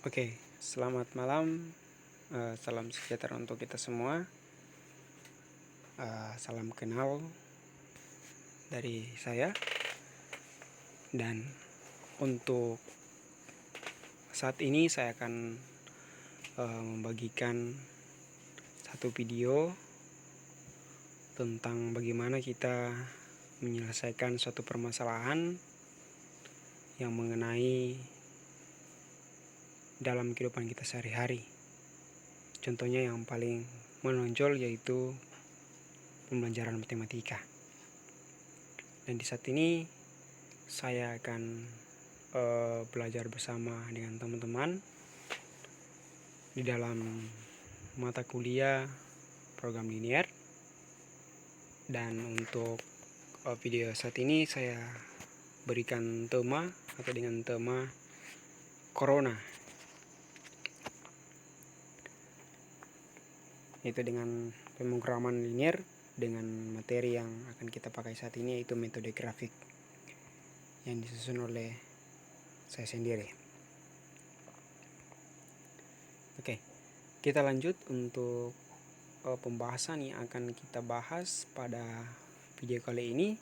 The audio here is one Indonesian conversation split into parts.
Oke, selamat malam. Salam sejahtera untuk kita semua. Salam kenal dari saya. Dan untuk saat ini saya akan membagikan satu video tentang bagaimana kita menyelesaikan suatu permasalahan yang mengenai dalam kehidupan kita sehari-hari. Contohnya yang paling menonjol yaitu pembelajaran matematika. Dan di saat ini saya akan belajar bersama dengan teman-teman di dalam mata kuliah program linear. Dan untuk video saat ini saya berikan tema atau dengan tema Corona, yaitu dengan pemrograman linear dengan materi yang akan kita pakai saat ini, yaitu metode grafik yang disusun oleh saya sendiri. Oke, kita lanjut untuk pembahasan yang akan kita bahas pada video kali ini,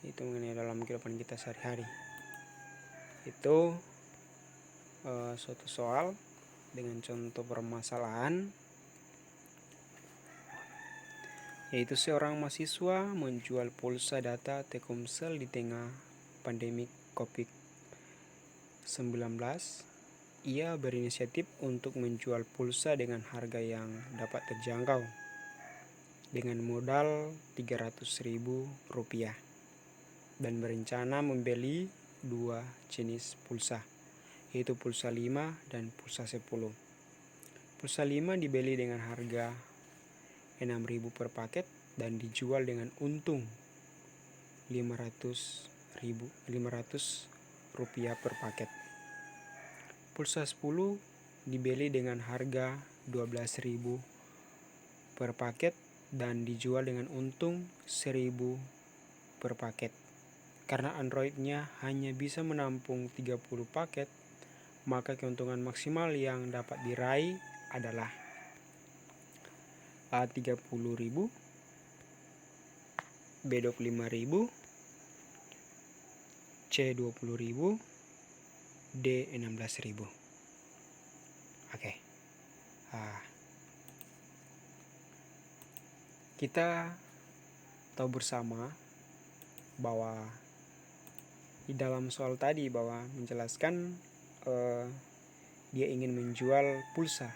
itu mengenai dalam kehidupan kita sehari-hari. Itu suatu soal dengan contoh permasalahan, yaitu seorang mahasiswa menjual pulsa data Telkomsel di tengah pandemi COVID-19. Ia berinisiatif untuk menjual pulsa dengan harga yang dapat terjangkau dengan modal Rp300.000 dan berencana membeli dua jenis pulsa, yaitu pulsa 5 dan pulsa 10. Pulsa 5 dibeli dengan harga Rp6.000 per paket dan dijual dengan untung Rp500 per paket. Pulsa 10 dibeli dengan harga Rp12.000 per paket dan dijual dengan untung Rp1.000 per paket. Karena Android-nya hanya bisa menampung 30 paket, maka keuntungan maksimal yang dapat diraih adalah A 30.000, B 25.000, C 20.000, D 16.000. Oke. Kita tahu bersama bahwa di dalam soal tadi bahwa menjelaskan dia ingin menjual pulsa,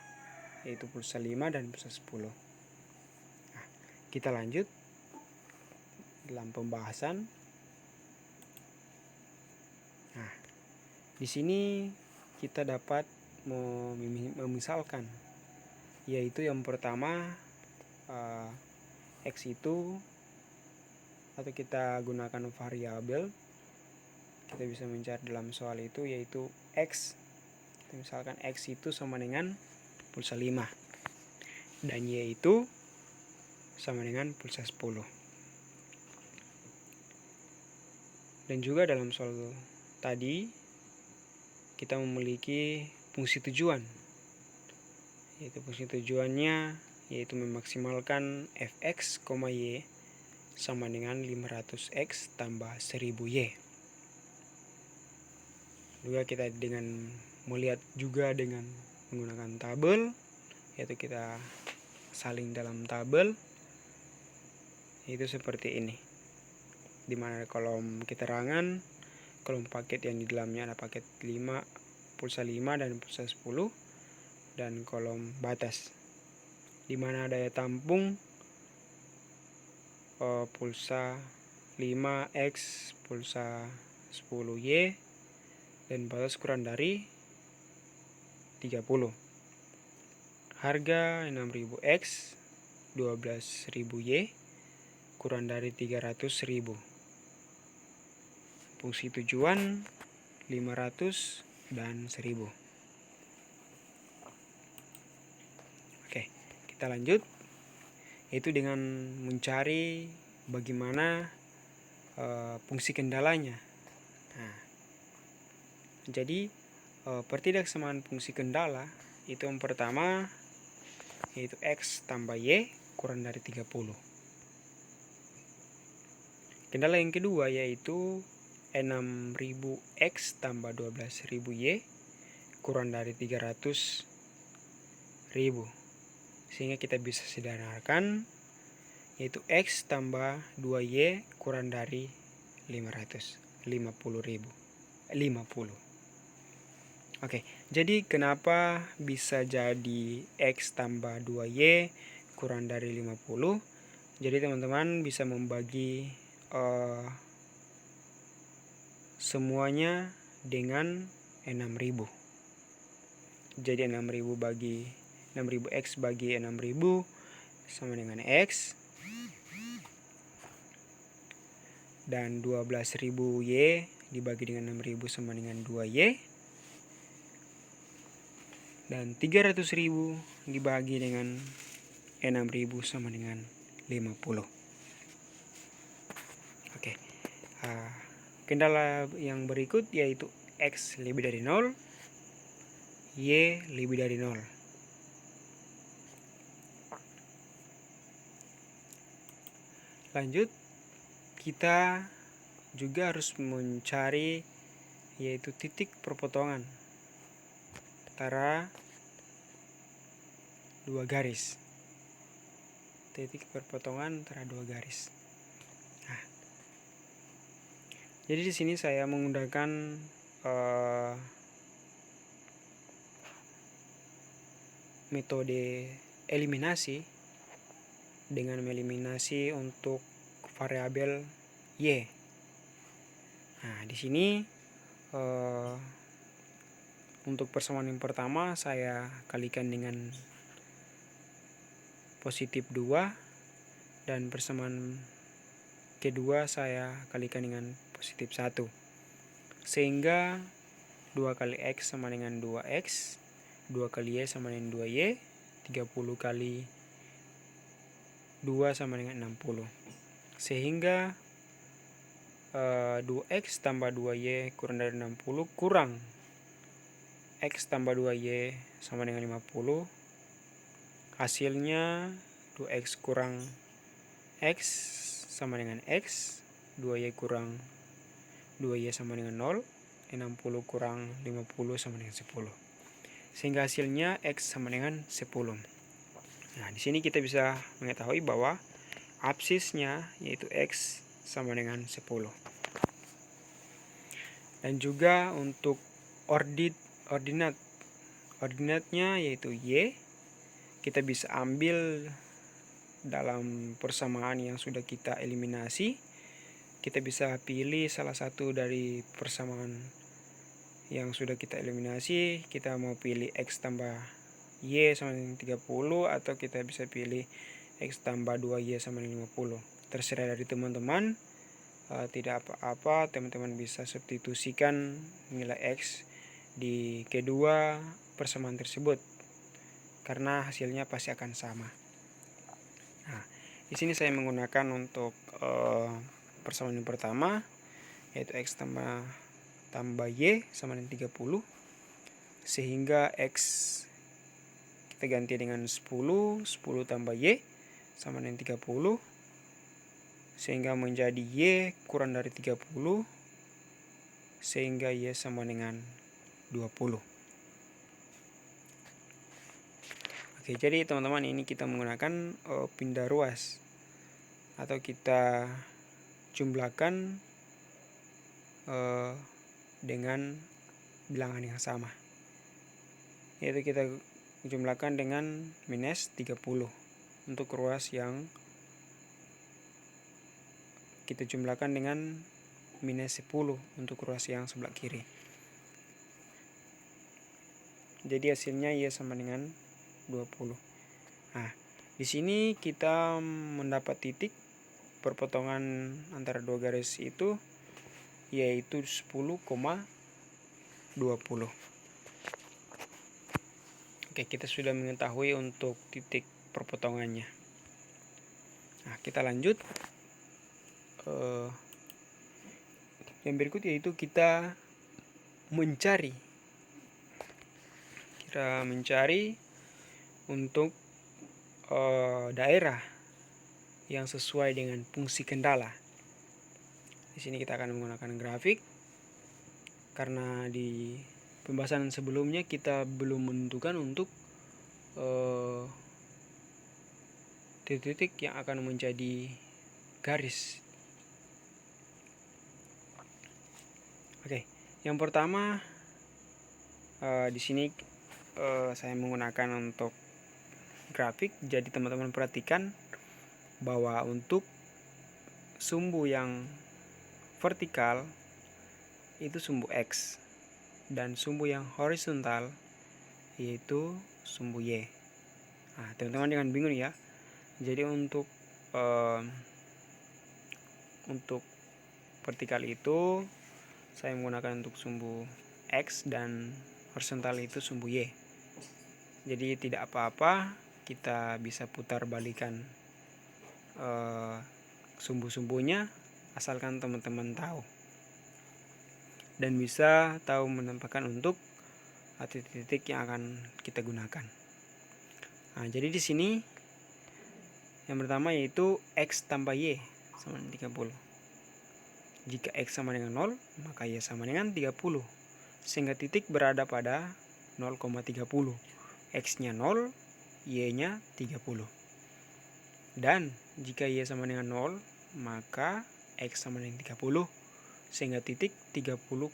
yaitu pulsa 5 dan pulsa 10. Kita lanjut dalam pembahasan. Di sini kita dapat memisalkan, yaitu yang pertama X itu, atau kita gunakan variabel, kita bisa mencari dalam soal itu, yaitu X. Misalkan X itu sama dengan pulsa 5 dan Y itu sama dengan pulsa 10. Dan juga dalam soal tadi kita memiliki fungsi tujuan, yaitu fungsi tujuannya yaitu memaksimalkan fx, y sama dengan 500x tambah 1000y. Juga kita dengan melihat juga dengan menggunakan tabel, yaitu kita salin dalam tabel, itu seperti ini, dimana kolom keterangan, kolom paket yang di dalamnya ada paket 5, pulsa 5 dan pulsa 10, dan kolom batas dimana daya tampung pulsa 5x, pulsa 10y, dan batas kurang dari 30. Harga 6.000x, 12.000y, kurang dari 300.000. Fungsi tujuan 500 dan 1000. Oke, kita lanjut, yaitu dengan mencari bagaimana fungsi kendalanya. Jadi pertidaksamaan fungsi kendala itu yang pertama yaitu X tambah Y kurang dari 30. Kendala yang kedua yaitu 6.000X tambah 12.000Y kurang dari 300.000. Sehingga kita bisa sederhanakan yaitu X tambah 2Y kurang dari 50.000. Oke, jadi kenapa bisa jadi X tambah 2Y kurang dari 50? Jadi teman-teman bisa membagi semuanya dengan 6.000. Jadi 6.000X bagi 6.000 sama dengan X. Dan 12.000Y dibagi dengan 6.000 sama dengan 2Y. Dan 300.000 dibagi dengan 6.000 sama dengan 50. Oke. Kendala yang berikut yaitu X lebih dari 0, Y lebih dari 0. Lanjut, kita juga harus mencari yaitu titik perpotongan antara dua garis. Titik perpotongan antara dua garis. Nah, jadi di sini saya menggunakan metode eliminasi dengan meliminasi untuk variabel Y. Nah, di sini untuk persamaan yang pertama saya kalikan dengan positif 2 dan persamaan kedua saya kalikan dengan positif 1. Sehingga 2 kali X sama dengan 2X, 2 kali Y sama dengan 2Y, 30 kali 2 sama dengan 60. Sehingga 2X tambah 2Y kurang dari 60 kurang X tambah 2Y sama dengan 50. Hasilnya 2X kurang X sama dengan X, 2Y kurang 2Y sama dengan 0, 60 kurang 50 sama dengan 10. Sehingga hasilnya X sama dengan 10. Nah, di sini kita bisa mengetahui bahwa absisnya yaitu X sama dengan 10. Dan juga untuk ordinatnya yaitu Y, kita bisa ambil dalam persamaan yang sudah kita eliminasi. Kita bisa pilih salah satu dari persamaan yang sudah kita eliminasi. Kita mau pilih X tambah Y sama dengan 30, atau kita bisa pilih X tambah 2Y sama dengan 50. Terserah dari teman-teman. Tidak apa-apa, teman-teman bisa substitusikan nilai X di kedua persamaan tersebut, karena hasilnya pasti akan sama. Nah, di sini saya menggunakan untuk persamaan yang pertama yaitu X tambah Y sama dengan 30. Sehingga X kita ganti dengan 10 tambah Y sama dengan 30. Sehingga menjadi Y kurang dari 30. Sehingga Y sama dengan 20. Oke, jadi teman-teman, ini kita menggunakan pindah ruas, atau kita jumlahkan dengan bilangan yang sama, yaitu kita jumlahkan dengan minus 30 untuk ruas yang kita jumlahkan dengan minus 10 untuk ruas yang sebelah kiri. Jadi hasilnya Y sama dengan 20. Nah, di sini kita mendapat titik perpotongan antara dua garis itu yaitu 10,20. Oke, kita sudah mengetahui untuk titik perpotongannya. Nah, kita lanjut. Yang berikut yaitu kita mencari untuk daerah yang sesuai dengan fungsi kendala. Di sini kita akan menggunakan grafik karena di pembahasan sebelumnya kita belum menentukan untuk titik-titik yang akan menjadi garis. Oke, yang pertama di sini saya menggunakan untuk grafik. Jadi teman-teman perhatikan bahwa untuk sumbu yang vertikal itu sumbu X dan sumbu yang horizontal yaitu sumbu Y. Nah, teman-teman jangan bingung ya. Jadi untuk vertikal itu saya menggunakan untuk sumbu X dan horizontal itu sumbu Y. Jadi tidak apa-apa, kita bisa putar balikan sumbu-sumbunya asalkan teman-teman tahu dan bisa tahu menempatkan untuk titik-titik yang akan kita gunakan. Nah, jadi di sini yang pertama yaitu X tambah Y sama dengan 30. Jika X sama dengan 0, maka Y sama dengan 30. Sehingga titik berada pada 0,30. X-nya 0, Y-nya 30. Dan jika Y sama dengan 0, maka X sama dengan 30. Sehingga titik 30,0.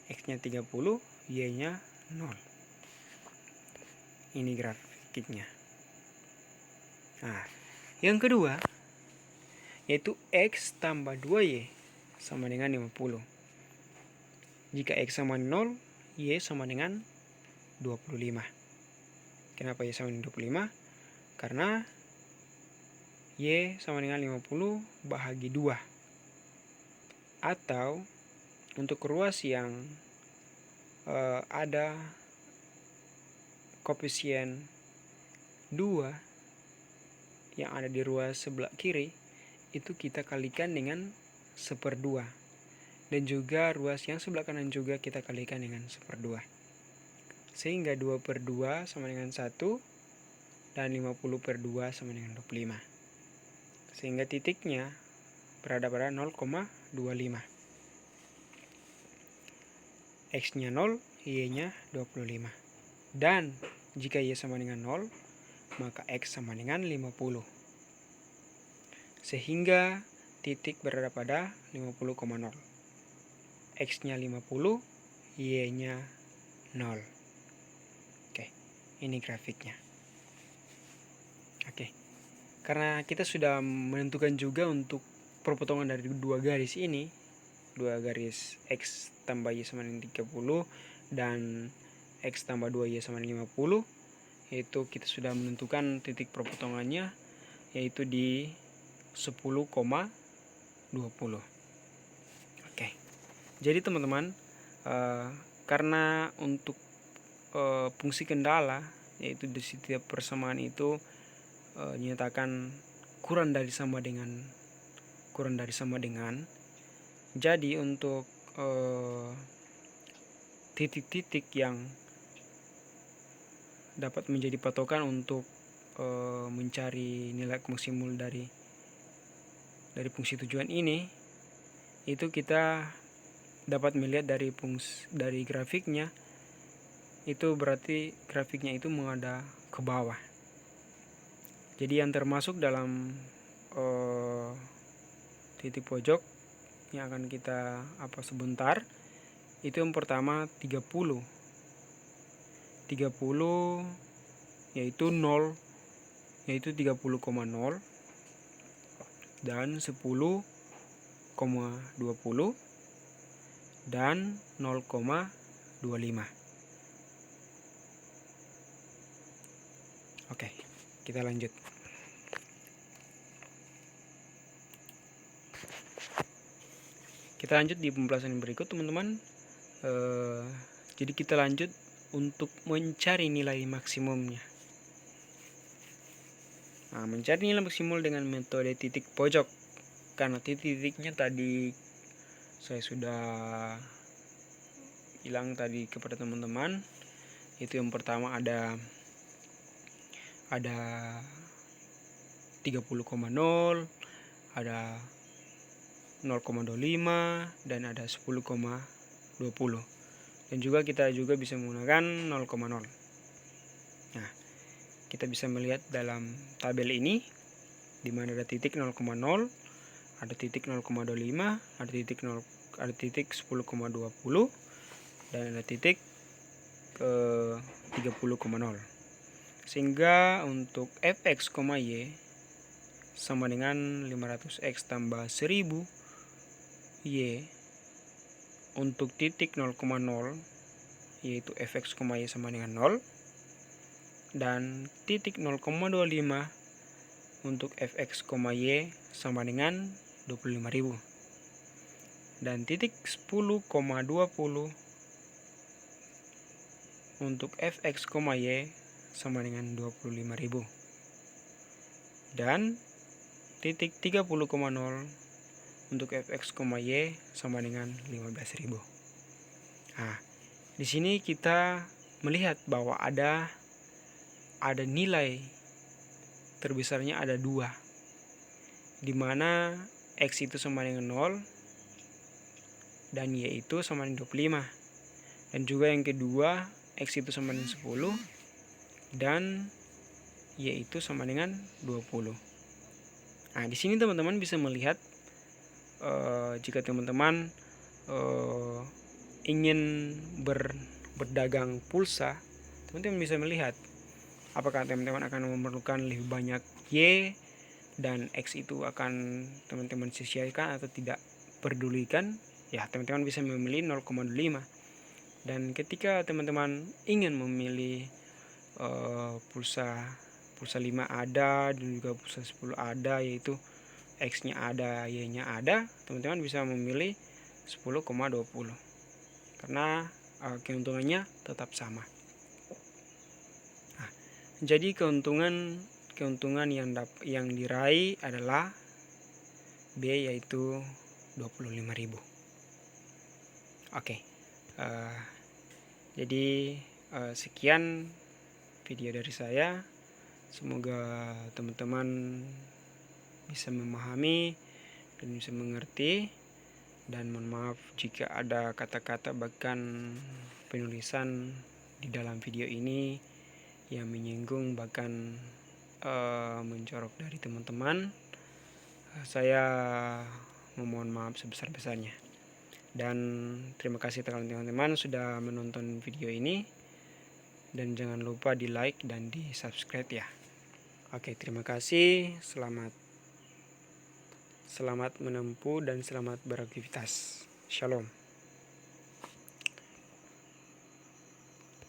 X-nya 30, Y-nya 0. Ini grafiknya. Nah, yang kedua yaitu X tambah 2Y sama dengan 50. Jika X sama dengan 0, Y sama dengan 25. Kenapa Y sama dengan 25? Karena Y sama dengan 50 bahagi 2. Atau untuk ruas yang ada koefisien 2 yang ada di ruas sebelah kiri, itu kita kalikan dengan 1/2. Dan juga ruas yang sebelah kanan juga kita kalikan dengan 1/2. Sehingga 2/2 sama dengan 1 dan 50/2 sama dengan 25. Sehingga titiknya berada pada 0,25. X-nya 0, Y-nya 25. Dan jika Y sama dengan 0, maka X sama dengan 50. Sehingga titik berada pada 50,0. X-nya 50, Y-nya 0. Oke, ini grafiknya. Oke, karena kita sudah menentukan juga untuk perpotongan dari dua garis ini, dua garis X tambah Y sama dengan 30 dan X tambah 2Y sama dengan 50, yaitu kita sudah menentukan titik perpotongannya yaitu di 10,20. Oke, jadi teman-teman, karena untuk fungsi kendala yaitu di setiap persamaan itu dinyatakan kurang dari sama dengan, jadi untuk titik-titik yang dapat menjadi patokan untuk mencari nilai maksimum dari fungsi tujuan ini, itu kita dapat melihat dari grafiknya. Itu berarti grafiknya itu menghadap ke bawah. Jadi yang termasuk dalam titik pojok yang akan kita sebentar, itu yang pertama 30 yaitu 0, yaitu 30,0 dan 10,20 dan 0,25. Oke, kita lanjut. Kita lanjut di pembahasan berikut, teman-teman. Jadi kita lanjut untuk mencari nilai maksimumnya. Nah, mencari nilai maksimum dengan metode titik pojok, karena titik-titiknya tadi saya sudah bilang tadi kepada teman-teman. Itu yang pertama ada 30,0, ada 0,25 dan ada 10,20. Dan juga kita bisa menggunakan 0,0. Nah, kita bisa melihat dalam tabel ini di mana ada titik 0,0, ada titik 0,25, ada titik 10,20 dan ada titik 30,0. Sehingga untuk fx, y sama dengan 500x tambah 1000 y untuk titik 0,0 yaitu fx, y sama dengan 0, dan titik 0,25 untuk fx, y sama dengan 25.000, dan titik 10,20 untuk fx, y sama dengan 25.000, dan titik 30,0 untuk fx, y sama dengan 15.000. Nah, di sini kita melihat bahwa ada nilai terbesarnya ada 2, di mana x itu sama dengan 0 dan y itu sama dengan 25. Dan juga yang kedua, x itu sama dengan 10 dan y itu sama dengan 20. Nah, di sini teman-teman bisa melihat jika teman-teman ingin berdagang pulsa, teman-teman bisa melihat apakah teman-teman akan memerlukan lebih banyak y dan x itu akan teman-teman sia-siakan atau tidak pedulikan. Ya, teman-teman bisa memilih 0,25. Dan ketika teman-teman ingin memilih pulsa 5 ada dan juga pulsa 10 ada, yaitu x-nya ada, y-nya ada, teman-teman bisa memilih 10,20 karena keuntungannya tetap sama. Nah, jadi keuntungan yang diraih adalah B, yaitu 25.000. Oke. Jadi sekian video dari saya. Semoga teman-teman bisa memahami dan bisa mengerti, dan mohon maaf jika ada kata-kata bahkan penulisan di dalam video ini yang menyinggung bahkan mencorok dari teman-teman. Saya memohon maaf sebesar-besarnya. Dan terima kasih teman-teman sudah menonton video ini, dan jangan lupa di like dan di subscribe ya. Oke, terima kasih. Selamat menempuh dan selamat beraktivitas. Shalom.